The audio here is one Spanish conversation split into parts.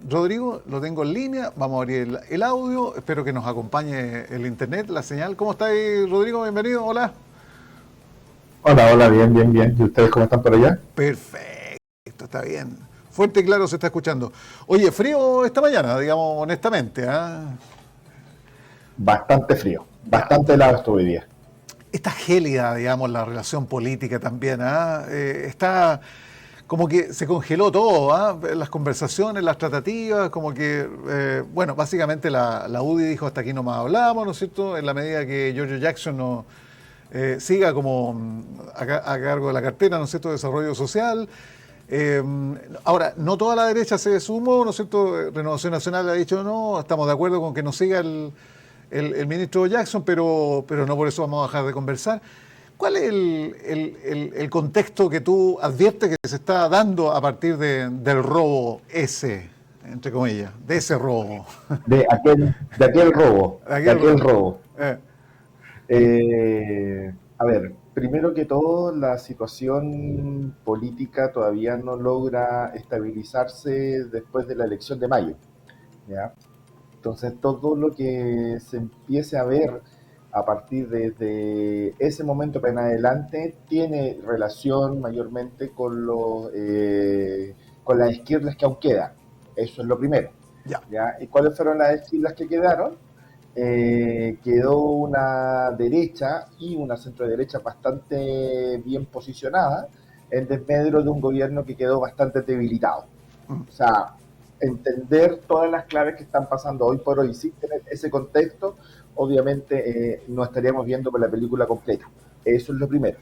Rodrigo, lo tengo en línea, vamos a abrir el audio, espero que nos acompañe el internet, la señal. ¿Cómo está ahí, Rodrigo? Bienvenido, hola. Hola, hola, bien, bien, bien. ¿Y ustedes cómo están por allá? Perfecto, está bien. Fuerte y claro se está escuchando. Oye, frío esta mañana, digamos, honestamente, ¿ah? Ya. Bastante helado estuvo hoy día. Está gélida, digamos, la relación política también, ¿ah? Está como que se congeló todo, ¿ah? Las conversaciones, las tratativas, como que, bueno, básicamente la UDI dijo hasta aquí no más hablamos, ¿no es cierto? En la medida que Giorgio Jackson no, siga como a cargo de la cartera, ¿no es cierto?, de desarrollo social. Eh, Ahora, no toda la derecha se sumó, ¿no es cierto? Renovación Nacional ha dicho no, estamos de acuerdo con que nos siga el ministro Jackson, pero no por eso vamos a dejar de conversar. ¿Cuál es el contexto que tú adviertes que se está dando a partir del robo ese, entre comillas, de ese robo? De Aquel aquel robo. robo. Eh, A ver, primero que todo, la situación política todavía no logra estabilizarse después de la elección de mayo, ¿ya? Entonces, todo lo que se empiece a ver a partir de ese momento en adelante tiene relación mayormente con las izquierdas que aún quedan. Eso es lo primero. ya. ¿Ya? ¿Y cuáles fueron las izquierdas que quedaron? Quedó una derecha y una centro derecha bastante bien posicionada en desmedro de un gobierno que quedó bastante debilitado. Mm. O sea, entender todas las claves que están pasando hoy por hoy sin tener ese contexto, obviamente no estaríamos viendo por la película completa. Eso es lo primero.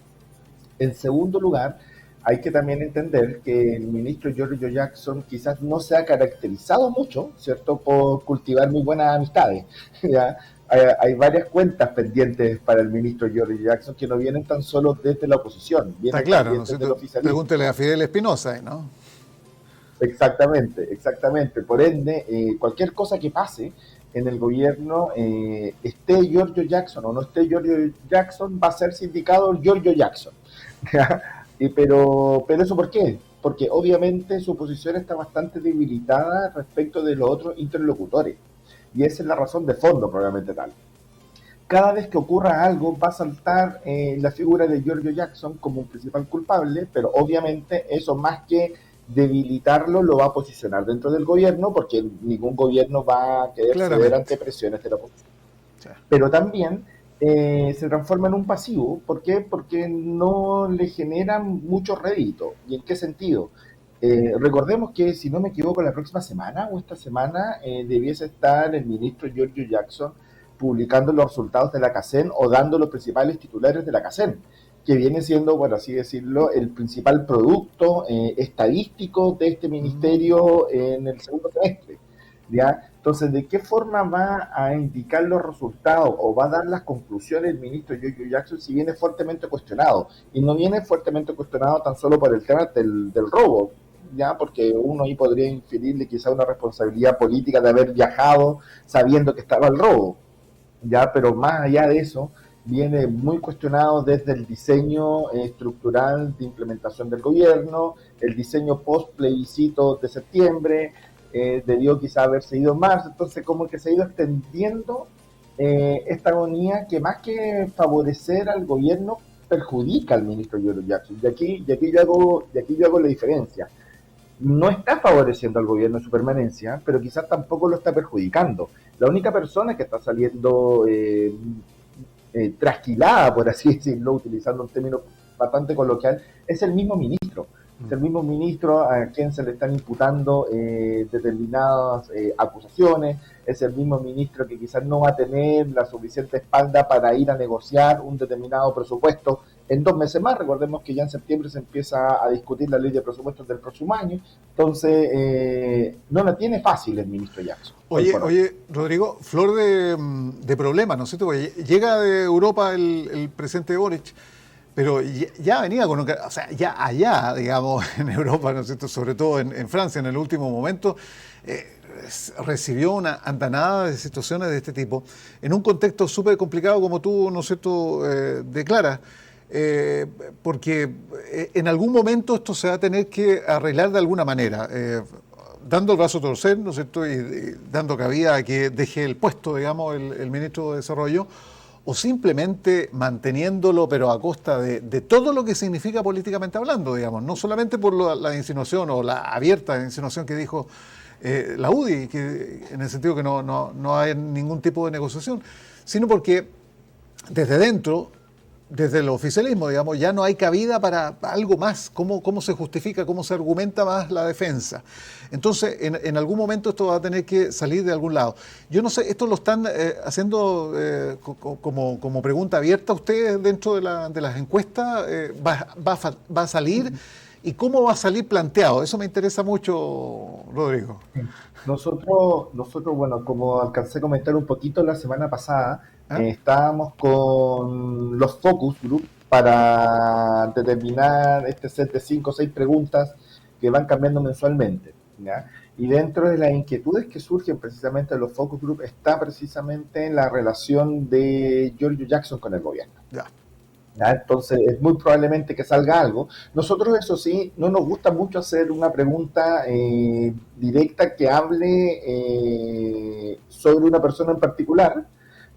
En segundo lugar, hay que también entender que el ministro Giorgio Jackson quizás no se ha caracterizado mucho, ¿cierto?, por cultivar muy buenas amistades. ¿Ya? Hay varias cuentas pendientes para el ministro Giorgio Jackson que no vienen tan solo desde la oposición, Está vienen claro, también ¿no es desde el cierto? oficialismo. Pregúntele a Fidel Espinosa, ¿no? Exactamente, exactamente. Por ende, cualquier cosa que pase en el gobierno, esté Giorgio Jackson o no esté Giorgio Jackson, va a ser sindicado Giorgio Jackson. Pero eso ¿por qué? Porque obviamente su posición está bastante debilitada respecto de los otros interlocutores. Y esa es la razón de fondo, probablemente tal. Cada vez que ocurra algo va a saltar la figura de Giorgio Jackson como un principal culpable, pero obviamente eso más que debilitarlo lo va a posicionar dentro del gobierno porque ningún gobierno va a querer ceder Claramente. ante presiones de la oposición. Sí. Pero también se transforma en un pasivo. ¿Por qué? Porque no le generan mucho rédito. ¿Y en qué sentido? Recordemos que, si no me equivoco, la próxima semana o esta semana debiese estar el ministro Giorgio Jackson publicando los resultados de la CACEN o dando los principales titulares de la CACEN, que viene siendo, por así decirlo, el principal producto estadístico de este ministerio en el segundo semestre. ¿Ya? Entonces, ¿de qué forma va a indicar los resultados o va a dar las conclusiones el ministro Giorgio Jackson si viene fuertemente cuestionado? Y no viene fuertemente cuestionado tan solo por el tema del robo, ¿ya? Porque uno ahí podría inferirle quizá una responsabilidad política de haber viajado sabiendo que estaba el robo, ¿ya? Pero más allá de eso, viene muy cuestionado desde el diseño estructural de implementación del gobierno, el diseño post plebiscito de septiembre, debió quizá haberse ido en marzo, entonces como que se ha ido extendiendo esta agonía que más que favorecer al gobierno perjudica al ministro Giorgio Jackson. Y aquí yo hago la diferencia. No está favoreciendo al gobierno en su permanencia, pero quizás tampoco lo está perjudicando. La única persona que está saliendo trasquilada, por así decirlo, utilizando un término bastante coloquial, es el mismo ministro. Es el mismo ministro a quien se le están imputando determinadas acusaciones, es el mismo ministro que quizás no va a tener la suficiente espalda para ir a negociar un determinado presupuesto en 2 meses más. Recordemos que ya en septiembre se empieza a discutir la ley de presupuestos del próximo año, entonces no la tiene fácil el ministro Jackson, hoy Oye, por hoy. oye, Rodrigo, flor de problemas, ¿no es cierto? Porque llega de Europa el presidente Boric, pero ya venía con, o sea, ya allá, digamos, en Europa, ¿no es cierto? Sobre todo en Francia, en el último momento, recibió una andanada de situaciones de este tipo, en un contexto súper complicado como tú, ¿no es cierto?, declaras. eh, Porque en algún momento esto se va a tener que arreglar de alguna manera. dando el brazo a torcer, ¿no es cierto?, y dando cabida a que deje el puesto, digamos, el ministro de Desarrollo, o simplemente manteniéndolo, pero a costa de todo lo que significa políticamente hablando, digamos, no solamente por la insinuación o la abierta insinuación que dijo la UDI, que en el sentido que no hay ningún tipo de negociación, sino porque desde dentro, desde el oficialismo, digamos, ya no hay cabida para algo más. ¿Cómo se justifica, cómo se argumenta más la defensa? Entonces, en algún momento esto va a tener que salir de algún lado. Yo no sé, esto lo están haciendo como pregunta abierta a ustedes dentro de las encuestas. ¿Va a salir? ¿Y cómo va a salir planteado? Eso me interesa mucho, Rodrigo. Nosotros, bueno, como alcancé a comentar un poquito la semana pasada, ¿Ah? estábamos con los focus group para determinar este set de 5 o 6 preguntas que van cambiando mensualmente, ¿ya? Y dentro de las inquietudes que surgen precisamente de los focus group está precisamente la relación de Giorgio Jackson con el gobierno. Ya. ¿Ya? Entonces es muy probablemente que salga algo. Nosotros, eso sí, no nos gusta mucho hacer una pregunta directa que hable sobre una persona en particular,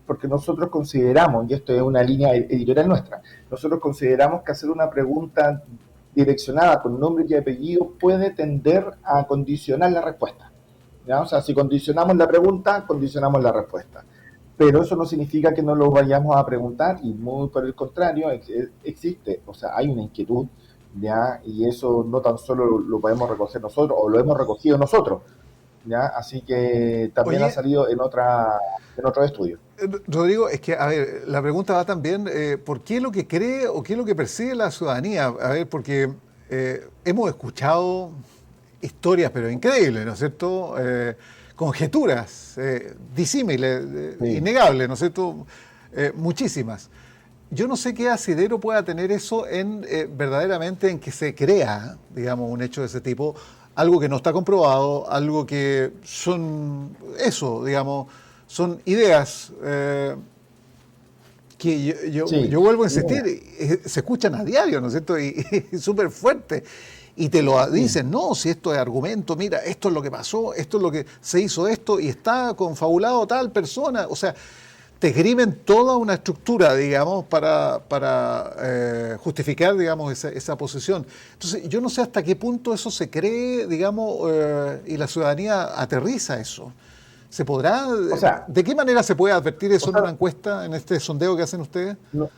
porque nosotros consideramos, y esto es una línea editorial nuestra, nosotros consideramos que hacer una pregunta direccionada con nombre y apellido puede tender a condicionar la respuesta, ¿ya? O sea, si condicionamos la pregunta, condicionamos la respuesta, pero eso no significa que no lo vayamos a preguntar, y muy por el contrario, existe, o sea, hay una inquietud, ¿ya? Y eso no tan solo lo podemos recoger nosotros, o lo hemos recogido nosotros, ¿ya? Así que también ha Oye, salido en otros estudios. Rodrigo, es que, a ver, la pregunta va también, ¿por qué lo que cree o qué es lo que percibe la ciudadanía? A ver, porque hemos escuchado historias, pero increíbles, ¿no es cierto? Conjeturas, disímiles, Sí. innegables, ¿no es cierto? Muchísimas. Yo no sé qué asidero pueda tener eso en verdaderamente en que se crea, digamos, un hecho de ese tipo, algo que no está comprobado, algo que son eso, digamos, son ideas que yo Sí, vuelvo a insistir, mira, se escuchan a diario, ¿no es cierto? Y súper fuerte. Y te lo sí, dicen, no, si esto es argumento, mira, esto es lo que pasó, esto es lo que se hizo esto y está confabulado tal persona. O sea, te esgrimen toda una estructura, digamos, para justificar, digamos, esa posición. Entonces, yo no sé hasta qué punto eso se cree, digamos, y la ciudadanía aterriza eso. ¿Se podrá, o sea, de qué manera se puede advertir o eso en sea, una encuesta, en este sondeo que hacen ustedes? no-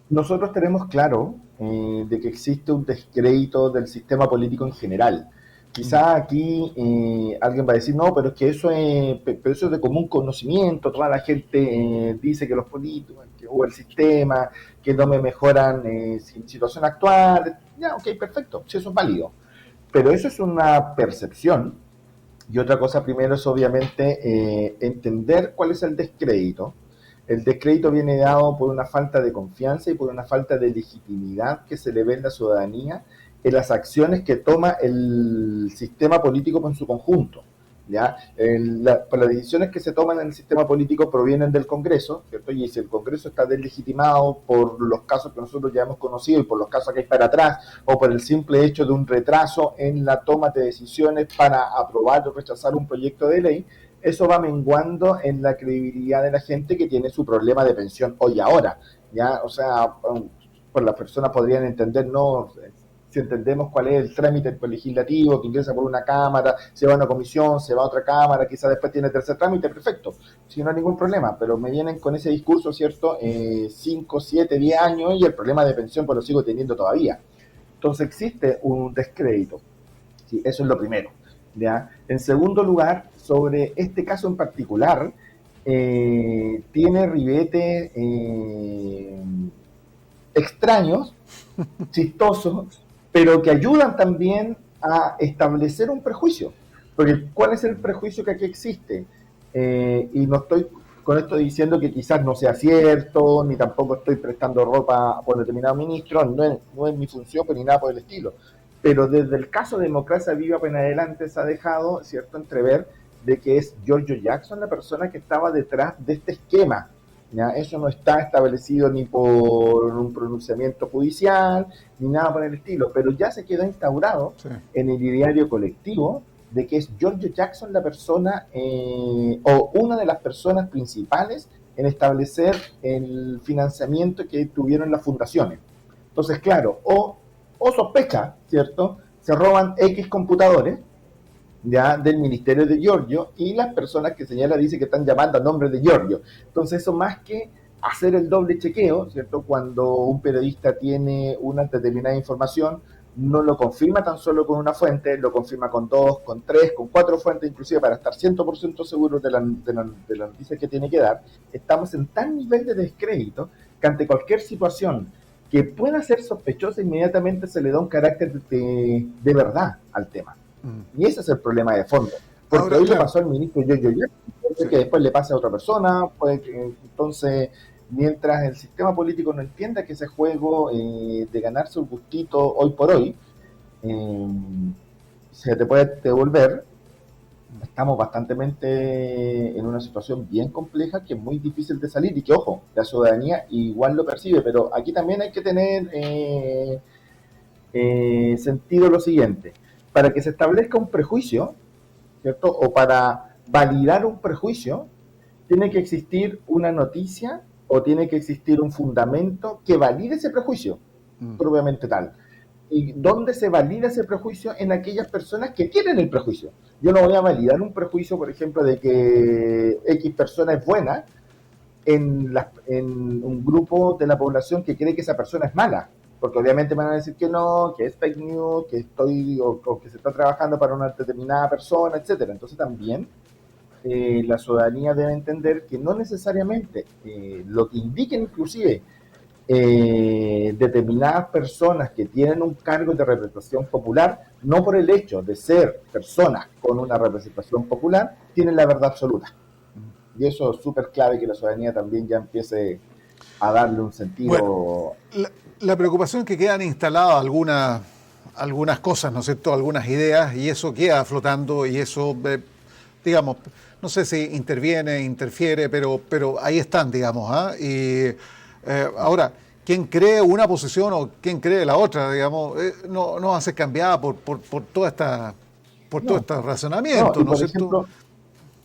nosotros tenemos claro de que existe un descrédito del sistema político en general. Mm. Quizá aquí alguien va a decir, no, pero es que pero eso es de común conocimiento, toda la gente dice que los políticos, o el sistema, que no me mejoran situación actual. Ya, ok, perfecto, sí, eso es válido. Pero eso es una percepción. Y otra cosa primero es obviamente entender cuál es el descrédito. El descrédito viene dado por una falta de confianza y por una falta de legitimidad que se le ve en la ciudadanía en las acciones que toma el sistema político en su conjunto. ¿Ya? Pues las decisiones que se toman en el sistema político provienen del Congreso, ¿cierto? Y si el Congreso está deslegitimado por los casos que nosotros ya hemos conocido y por los casos que hay para atrás, o por el simple hecho de un retraso en la toma de decisiones para aprobar o rechazar un proyecto de ley, eso va menguando en la credibilidad de la gente que tiene su problema de pensión hoy y ahora, ¿ya? O sea, pues las personas podrían entender, no, si entendemos cuál es el trámite legislativo, que ingresa por una cámara, se va a una comisión, se va a otra cámara, quizás después tiene tercer trámite, perfecto, si no hay ningún problema, pero me vienen con ese discurso, ¿cierto? 5, 7, 10 años y el problema de pensión pues lo sigo teniendo todavía. Entonces existe un descrédito, ¿sí? Eso es lo primero, ¿ya? En segundo lugar, sobre este caso en particular, tiene ribetes extraños, chistosos, pero que ayudan también a establecer un prejuicio. Porque ¿cuál es el prejuicio que aquí existe? Y no estoy con esto diciendo que quizás no sea cierto, ni tampoco estoy prestando ropa por determinado ministro, no es mi función, pero ni nada por el estilo. Pero desde el caso de Democracia Viva en adelante se ha dejado, cierto, entrever de que es Giorgio Jackson la persona que estaba detrás de este esquema. ¿Ya? Eso no está establecido ni por un pronunciamiento judicial, ni nada por el estilo, pero ya se quedó instaurado Sí. en el ideario colectivo de que es Giorgio Jackson la persona o una de las personas principales en establecer el financiamiento que tuvieron las fundaciones. Entonces, claro, o sospecha, ¿cierto? Se roban X computadores ya del ministerio de Giorgio y las personas que señala dice que están llamando a nombre de Giorgio. Entonces eso más que hacer el doble chequeo, ¿cierto? Cuando un periodista tiene una determinada información, no lo confirma tan solo con una fuente, lo confirma con dos, con tres, con cuatro fuentes, inclusive para estar 100% seguros de la noticia que tiene que dar. Estamos en tal nivel de descrédito que ante cualquier situación que pueda ser sospechosa, inmediatamente se le da un carácter de verdad al tema. Y ese es el problema de fondo. Porque Ahora, hoy le claro, pasó al ministro Giorgio Jackson, puede sí. que después le pase a otra persona, puede que, entonces, mientras el sistema político no entienda que ese juego de ganarse un gustito hoy por hoy eh, se te puede devolver, estamos bastante en una situación bien compleja que es muy difícil de salir y que, ojo, la ciudadanía igual lo percibe, pero aquí también hay que tener sentido lo siguiente. Para que se establezca un prejuicio, ¿cierto? O para validar un prejuicio, tiene que existir una noticia o tiene que existir un fundamento que valide ese prejuicio, propiamente tal. ¿Y dónde se valida ese prejuicio? En aquellas personas que tienen el prejuicio. Yo no voy a validar un prejuicio, por ejemplo, de que X persona es buena en un grupo de la población que cree que esa persona es mala. Porque obviamente me van a decir que no, que es fake news, que estoy o que se está trabajando para una determinada persona, etcétera. Entonces también la ciudadanía debe entender que no necesariamente lo que indiquen inclusive determinadas personas que tienen un cargo de representación popular, no por el hecho de ser personas con una representación popular, tienen la verdad absoluta. Y eso es súper clave que la ciudadanía también ya empiece a darle un Bueno, sentido. la preocupación es que quedan instaladas algunas cosas, ¿no es cierto? Algunas ideas y eso queda flotando y eso, digamos, no sé si interfiere, pero ahí están, digamos. ¿Ah? Y ahora, quien cree una posición o quien cree la otra, digamos, no va a ser cambiada por toda esta, por todo No, este no, razonamiento, ¿no es cierto?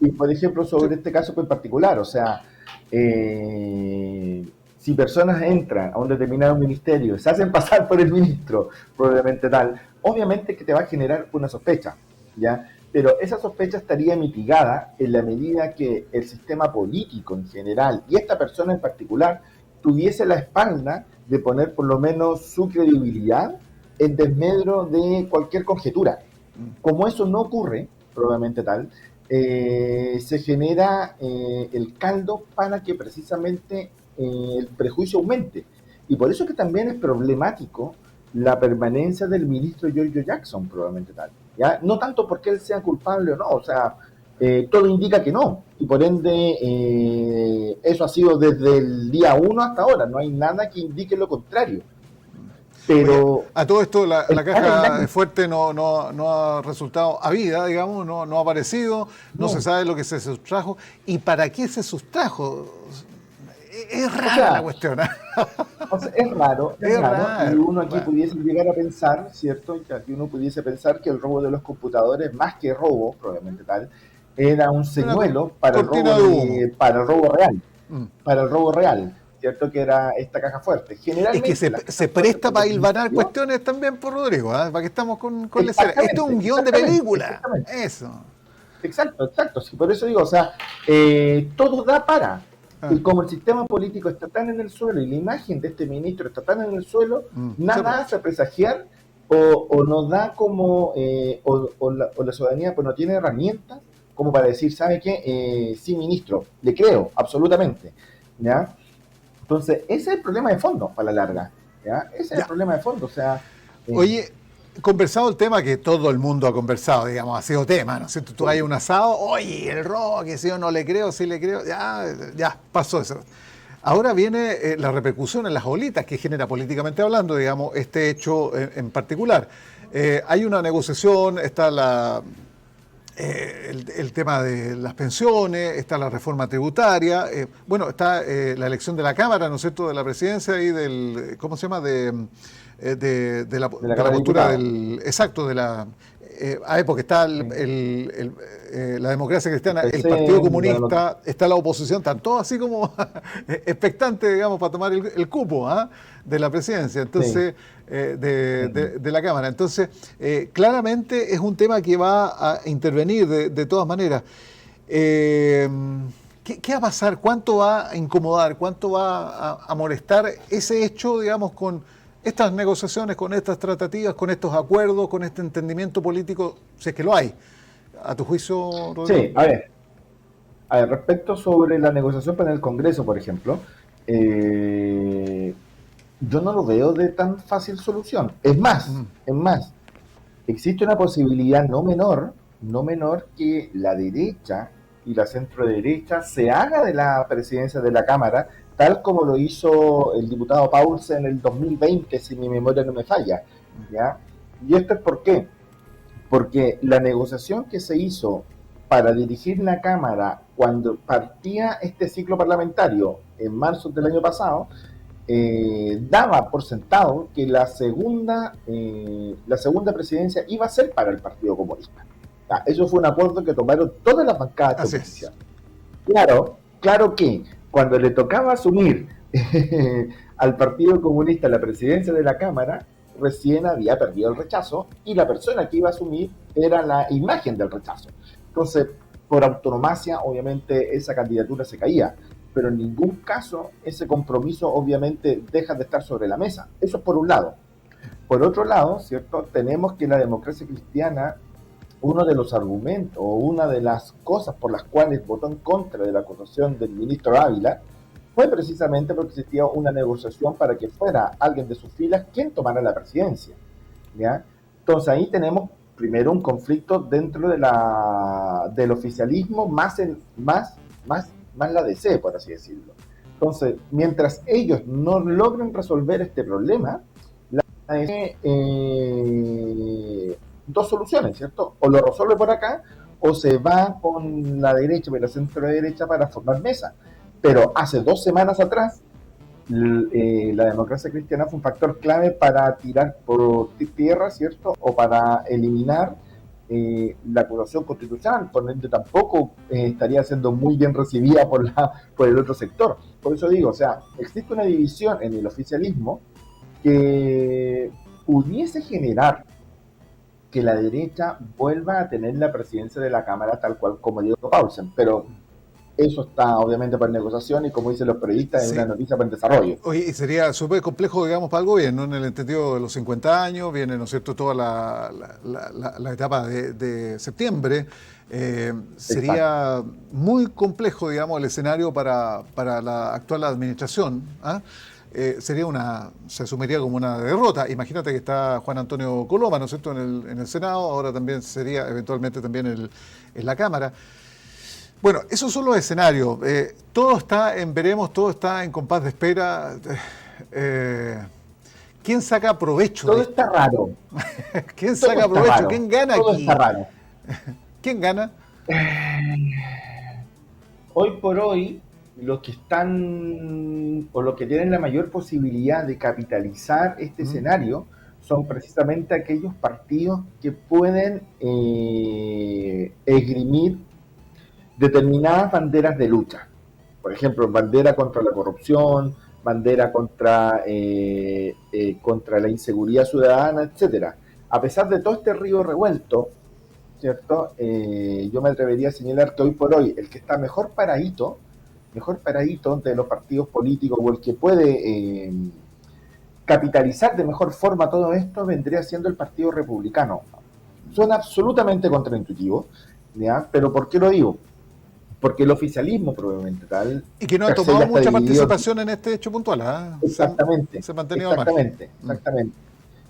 y por ejemplo Sí. sobre este caso en particular, o sea, si personas entran a un determinado ministerio, se hacen pasar por el ministro, probablemente tal, obviamente que te va a generar una sospecha, ¿ya? Pero esa sospecha estaría mitigada en la medida que el sistema político en general y esta persona en particular tuviese la espalda de poner por lo menos su credibilidad en desmedro de cualquier conjetura. Como eso no ocurre, probablemente tal, se genera el caldo para que precisamente el prejuicio aumente. Y por eso que también es problemático la permanencia del ministro Giorgio Jackson, probablemente tal. ¿Ya? No tanto porque él sea culpable o no, o sea, todo indica que no. Y por ende, eso ha sido desde el día uno hasta ahora. No hay nada que indique lo contrario. Oye, Pero a todo esto la está en caja la... de fuerte no ha resultado a vida, digamos, no ha aparecido, no se No. sabe lo que se sustrajo y para qué se sustrajo. Es O rara la sea, cuestión. ¿Eh? O sea, es Es raro, y raro. uno aquí Bueno, pudiese llegar a pensar, ¿cierto? Y que aquí uno pudiese pensar que el robo de los computadores, más que robo, probablemente tal, era un una señuelo para el robo cortina de humo. para el robo real, Mm. para el robo real, ¿cierto? Que era esta caja fuerte. Es que Generalmente las se cajas fuertes presta cuando para se hilvanar inició, cuestiones también por Rodrigo, ¿eh? Para que estamos con la escena. Esto es exactamente, un guión de exactamente, película. exactamente. Eso. Exacto, exacto. Sí, por eso digo, o sea, todo da para. Ah, Y como el sistema político está tan en el suelo y la imagen de este ministro está tan en el suelo, sí, pues. nada hace presagiar o nos da como, o la ciudadanía pues no tiene herramientas como para decir, ¿sabe qué? Sí, ministro, le creo, absolutamente. ¿Ya? Entonces, ese es el problema de fondo, para la larga. ¿Ya? Ese es el Ya. problema de fondo. O sea, Oye, conversado el tema que todo el mundo ha conversado, digamos, ha sido tema, ¿no es cierto? Tú hay un asado, oye, el robo, que si yo no le creo, si le creo, ya pasó eso. Ahora viene la repercusión en las bolitas que genera políticamente hablando, digamos, este hecho en particular. Hay una negociación, está el tema de las pensiones, está la reforma tributaria, bueno, está la elección de la Cámara, ¿no es cierto?, de la presidencia y del, ¿cómo se llama?, de la de la de la Cámara de postura Diputados. del, exacto, de la, porque está la democracia cristiana, el Partido Comunista, está la oposición, están todos así como expectantes, digamos, para tomar el cupo de la presidencia, entonces, de la Cámara. Entonces, claramente es un tema que va a intervenir de todas maneras. ¿Qué va a pasar? ¿Cuánto va a incomodar? ¿Cuánto va a molestar ese hecho, digamos, con estas negociaciones, con estas tratativas, con estos acuerdos, con este entendimiento político, si es que lo hay? ¿A tu juicio, Rodrigo? Sí, a ver, respecto sobre la negociación para el Congreso, por ejemplo, yo no lo veo de tan fácil solución. Es más, existe una posibilidad no menor que la derecha y la centro derecha se haga de la presidencia de la Cámara, tal como lo hizo el diputado Paulsen en el 2020, si mi memoria no me falla, ¿ya? ¿Y esto es por qué? Porque la negociación que se hizo para dirigir la Cámara cuando partía este ciclo parlamentario en marzo del año pasado, daba por sentado que la segunda presidencia iba a ser para el Partido Comunista. Eso fue un acuerdo que tomaron todas las bancadas de oposición. Claro que cuando le tocaba asumir al Partido Comunista la presidencia de la Cámara, recién había perdido el rechazo y la persona que iba a asumir era la imagen del rechazo. Entonces, por autonomacia, obviamente, esa candidatura se caía, pero en ningún caso ese compromiso obviamente deja de estar sobre la mesa. Eso es por un lado. Por otro lado, ¿cierto? Tenemos que la democracia cristiana, uno de los argumentos o una de las cosas por las cuales votó en contra de la acusación del ministro Ávila fue precisamente porque existía una negociación para que fuera alguien de sus filas quien tomara la presidencia, ¿ya? Entonces ahí tenemos primero un conflicto dentro del oficialismo más la DC, por así decirlo. Entonces, mientras ellos no logren resolver este problema, la DC, dos soluciones, ¿cierto? O lo resuelve por acá, o se va con la derecha, con la centro derecha para formar mesa. Pero hace 2 semanas atrás, la democracia cristiana fue un factor clave para tirar por tierra, ¿cierto? O para eliminar la acusación constitucional, por ende tampoco estaría siendo muy bien recibida por el otro sector. Por eso digo, o sea, existe una división en el oficialismo que pudiese generar que la derecha vuelva a tener la presidencia de la Cámara tal cual como dijo Paulsen, pero eso está obviamente por negociación y como dicen los periodistas, es una noticia para el desarrollo. Oye, y sería súper complejo, digamos, para el gobierno, en el entendido de los 50 años, viene, ¿no es cierto?, toda la etapa de septiembre. Sería muy complejo, digamos, el escenario para la actual administración. Se asumiría como una derrota. Imagínate que está Juan Antonio Coloma, ¿no es cierto?, en el Senado, ahora también sería eventualmente también en la Cámara. Bueno, esos son los escenarios. Todo está en veremos, todo está en compás de espera. ¿Quién saca provecho? Todo está raro. ¿Quién saca provecho? Raro. ¿Quién gana todo aquí? Está raro. ¿Quién gana? Hoy por hoy, los que están o los que tienen la mayor posibilidad de capitalizar este escenario son precisamente aquellos partidos que pueden esgrimir determinadas banderas de lucha. Por ejemplo, bandera contra la corrupción, bandera contra la inseguridad ciudadana, etcétera. A pesar de todo este río revuelto, ¿cierto? Yo me atrevería a señalar que hoy por hoy el que está mejor paradito de los partidos políticos o el que puede capitalizar de mejor forma todo esto vendría siendo el Partido Republicano. Suena absolutamente contraintuitivo, ¿ya? Pero ¿por qué lo digo? Porque el oficialismo probablemente tal... Y que no ha tomado mucha participación en este hecho puntual, ¿eh? Exactamente. Se ha mantenido al margen.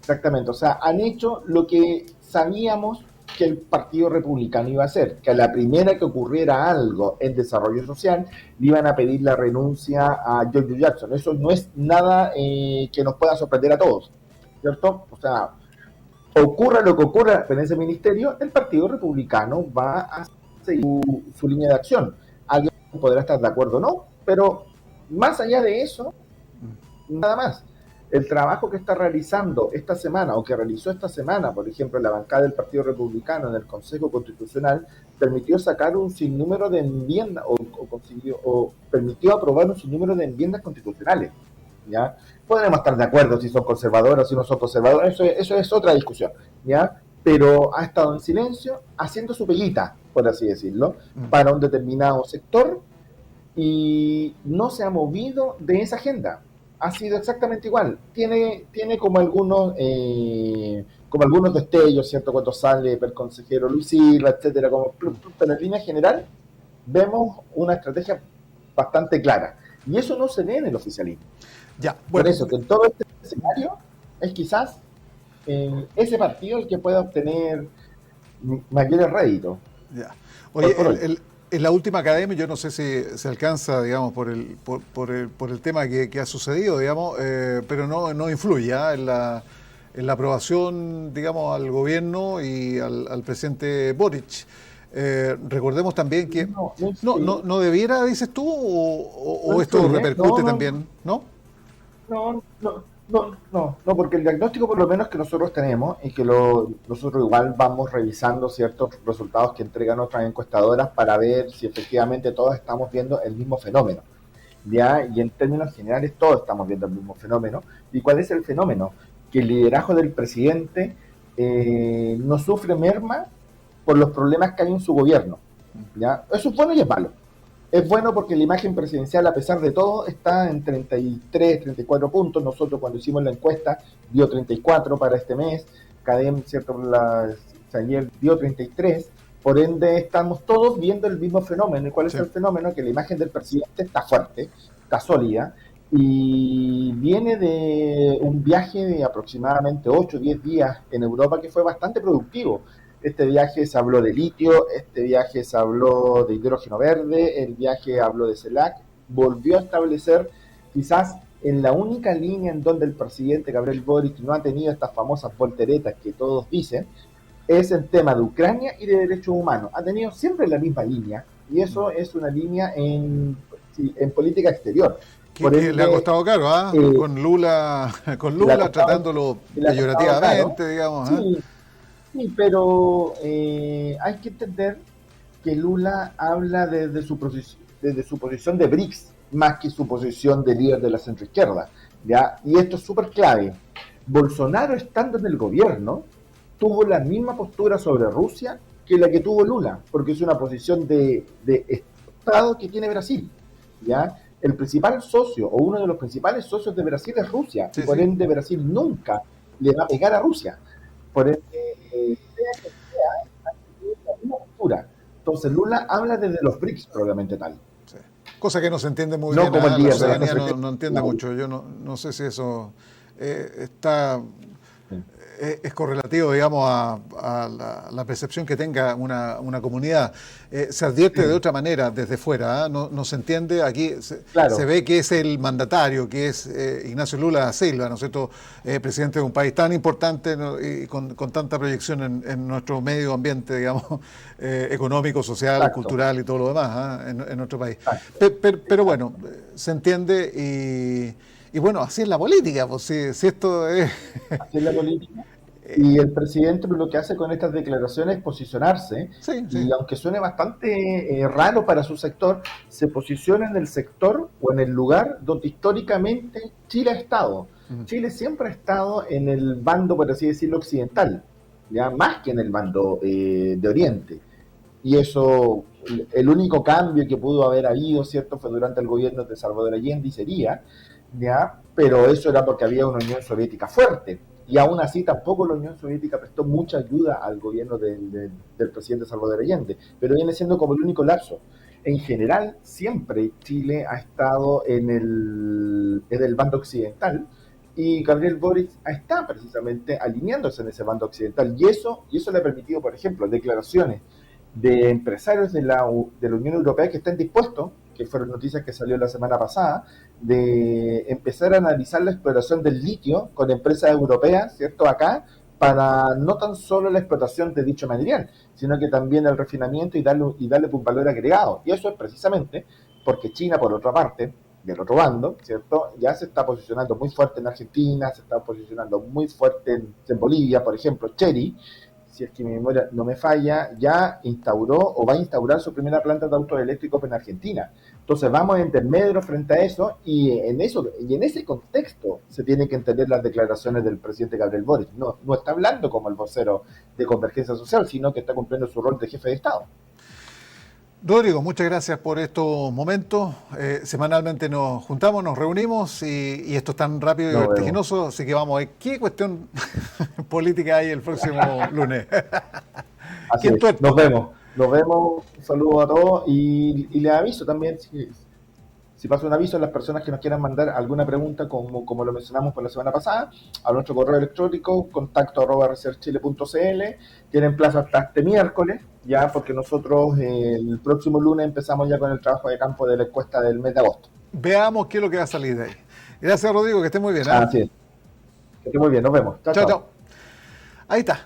Exactamente. O sea, han hecho lo que sabíamos que el Partido Republicano iba a hacer, que a la primera que ocurriera algo en desarrollo social, le iban a pedir la renuncia a George Jackson. Eso no es nada que nos pueda sorprender a todos, ¿cierto? O sea, ocurra lo que ocurra en ese ministerio, el Partido Republicano va a seguir su línea de acción. Alguien podrá estar de acuerdo o no, pero más allá de eso, nada más. El trabajo que está realizando esta semana, o que realizó esta semana, por ejemplo, la bancada del Partido Republicano en el Consejo Constitucional, permitió sacar un sinnúmero de enmiendas, o permitió aprobar un sinnúmero de enmiendas constitucionales. ¿Ya? Podemos estar de acuerdo si son conservadoras o si no son conservadoras, eso es otra discusión, ¿ya? Pero ha estado en silencio, haciendo su peguita, por así decirlo, para un determinado sector, y no se ha movido de esa agenda. Ha sido exactamente igual. Tiene como algunos destellos, ¿cierto? Cuando sale el consejero Luis Silva, etcétera, pero en línea general vemos una estrategia bastante clara. Y eso no se ve en el oficialismo. Ya, bueno. Por eso que en todo este escenario es quizás ese partido el que pueda obtener mayores réditos. Ya. Oye, en la última academia, yo no sé si se alcanza, digamos, por el tema que ha sucedido, digamos, pero no influye en la aprobación, digamos, al gobierno y al presidente Boric. Recordemos también que no debiera, dices tú, o esto repercute también, ¿no? No, porque el diagnóstico por lo menos que nosotros tenemos y que nosotros igual vamos revisando ciertos resultados que entregan otras encuestadoras para ver si efectivamente todos estamos viendo el mismo fenómeno, ¿ya? Y en términos generales todos estamos viendo el mismo fenómeno. ¿Y cuál es el fenómeno? Que el liderazgo del presidente no sufre merma por los problemas que hay en su gobierno, ¿ya? Eso es bueno y es malo. Es bueno porque la imagen presidencial, a pesar de todo, está en 33, 34 puntos. Nosotros cuando hicimos la encuesta dio 34 para este mes. CADEM, ¿cierto? Ayer dio 33. Por ende, estamos todos viendo el mismo fenómeno. ¿Y cuál es el fenómeno? Que la imagen del presidente está fuerte, está sólida, y viene de un viaje de aproximadamente 8 o 10 días en Europa que fue bastante productivo. Este viaje se habló de litio, este viaje se habló de hidrógeno verde, el viaje habló de CELAC, volvió a establecer quizás en la única línea en donde el presidente Gabriel Boric no ha tenido estas famosas volteretas que todos dicen, es el tema de Ucrania y de derechos humanos. Ha tenido siempre la misma línea, y eso es una línea en política exterior. Que le ha costado caro, con Lula tratándolo peyorativamente, digamos. Sí, pero hay que entender que Lula habla desde su posición de BRICS, más que su posición de líder de la centroizquierda, ¿ya? Y esto es súper clave. Bolsonaro, estando en el gobierno, tuvo la misma postura sobre Rusia que la que tuvo Lula, porque es una posición de Estado que tiene Brasil, ¿ya? El principal socio, o uno de los principales socios de Brasil es Rusia, y por ende Brasil nunca le va a pegar a Rusia. Por ende, la misma postura. Entonces Lula habla desde los BRICS, probablemente tal. Sí. Cosa que no se entiende muy no bien. Como el día la ciudadanía no entiende mucho. Yo no sé si eso está... es correlativo, digamos, a la percepción que tenga una comunidad. Se advierte de otra manera desde fuera, no se entiende. Aquí se ve que es el mandatario, que es Ignacio Lula da Silva, ¿no es cierto?, presidente de un país tan importante, ¿no?, y con tanta proyección en nuestro medio ambiente, digamos, económico, social, cultural y todo lo demás, en nuestro país. Pero bueno, se entiende y bueno, así es la política, pues si esto es... Así es la política. Y el presidente lo que hace con estas declaraciones es posicionarse, y aunque suene bastante raro para su sector, se posiciona en el sector o en el lugar donde históricamente Chile ha estado. Chile siempre ha estado en el bando, por así decirlo, occidental, ya más que en el bando de Oriente. Y eso, el único cambio que pudo haber habido, ¿cierto?, fue durante el gobierno de Salvador Allende, y sería, ¿ya? Pero eso era porque había una Unión Soviética fuerte, y aún así tampoco la Unión Soviética prestó mucha ayuda al gobierno del presidente Salvador Allende, pero viene siendo como el único lapso. En general, siempre Chile ha estado en el bando occidental, y Gabriel Boric está precisamente alineándose en ese bando occidental, y eso le ha permitido, por ejemplo, declaraciones de empresarios de la Unión Europea que están dispuestos, que fueron noticias que salió la semana pasada, de empezar a analizar la exploración del litio con empresas europeas, ¿cierto?, acá, para no tan solo la explotación de dicho material, sino que también el refinamiento y darle un valor agregado. Y eso es precisamente porque China, por otra parte, del otro bando, ¿cierto? Ya se está posicionando muy fuerte en Argentina, se está posicionando muy fuerte en Bolivia, por ejemplo, Cheri, si es que mi memoria no me falla, ya instauró o va a instaurar su primera planta de autos eléctricos en Argentina. Entonces vamos en intermedio frente a eso y en ese contexto se tienen que entender las declaraciones del presidente Gabriel Boric. No está hablando como el vocero de Convergencia Social, sino que está cumpliendo su rol de jefe de Estado. Rodrigo, muchas gracias por estos momentos. Semanalmente nos juntamos, nos reunimos y esto es tan rápido y vertiginoso, así que vamos a ver qué cuestión política hay el próximo lunes. Así es. Nos vemos, un saludo a todos y les aviso también, si paso un aviso a las personas que nos quieran mandar alguna pregunta, como lo mencionamos por la semana pasada, a nuestro correo electrónico, contacto@researchchile.cl. Tienen plazo hasta este miércoles, ya porque nosotros el próximo lunes empezamos ya con el trabajo de campo de la encuesta del mes de agosto. Veamos qué es lo que va a salir de ahí. Gracias, Rodrigo, que esté muy bien. Así es. Que esté muy bien, nos vemos. Chao, chao. Ahí está.